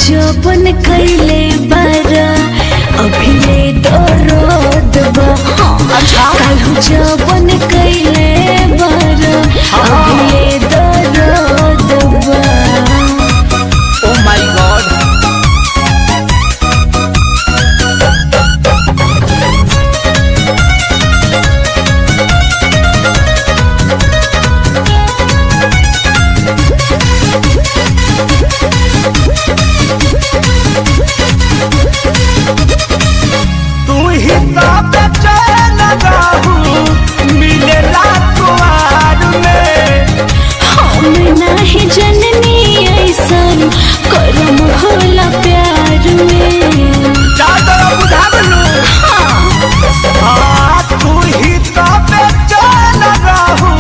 जबन कैले बारा अभिले दर्द बा। काल्हू जबन कैले बारा अभिले दर्द बा। ओ माय गॉड जननी ऐसन करम होला प्यार में तू ही तो बेचैन रहू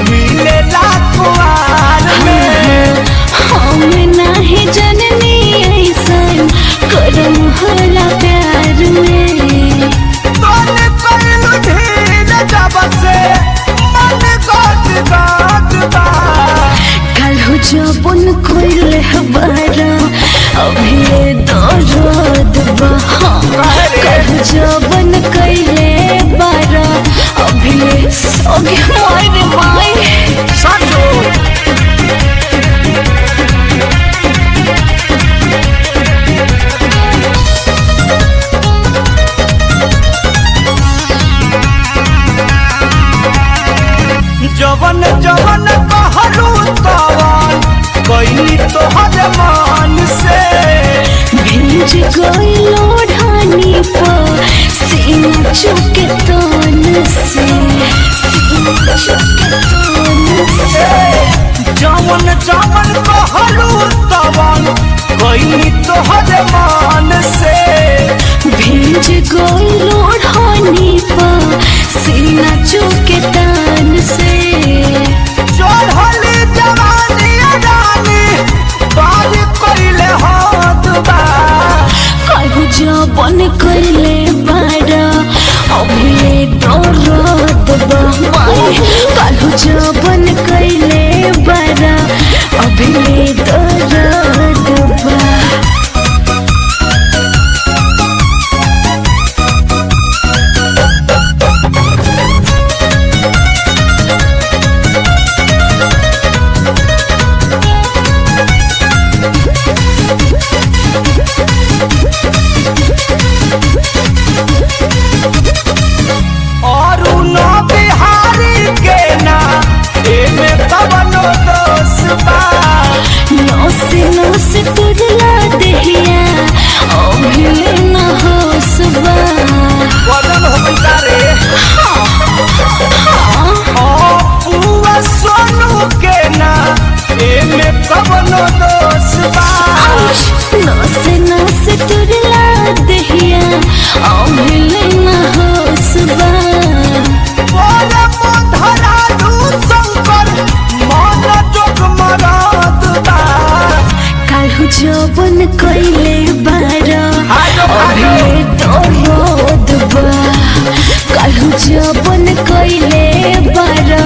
मिलेला कुआर में। हम नहीं जननी ऐसन करम होला प्यार में। तोने कइलू ढील जब से मन गोद गोद बा। काल्हू जबन कैले बारा अभिले दर्द बा। काल्हू जबन कैले बारा अभिले सगे मारे माए साजो जवन जवन कहलू तवन कइनी तोहर मन से। भिज गइलो ढानी पर सीना चुके तन से। जवन जवन कहलू तवन कइनी तोहर मन से। भिज गइलो ढानी पर सीना चुके तन से। चढ़ली जवानी रानी बारी कइले हाथ बा। काल्हू जबन कैले बारा अभिले दर्द बा। काल्हू जबन कैले बारा अभिले दर्द बा। नौस तुरला दहिया अभिले न होसबा। बदन हो गइल रे पूरा सोनू के ना एमे कवनो दोष बा। नौस तुरला दहिया अभिले न होसबा। बोले मोधरा दू शंकर मन जोग मराद बा। काल्हू जबन कैले बारा अभिले दर्द बा। काल्हू जबन कैले बारा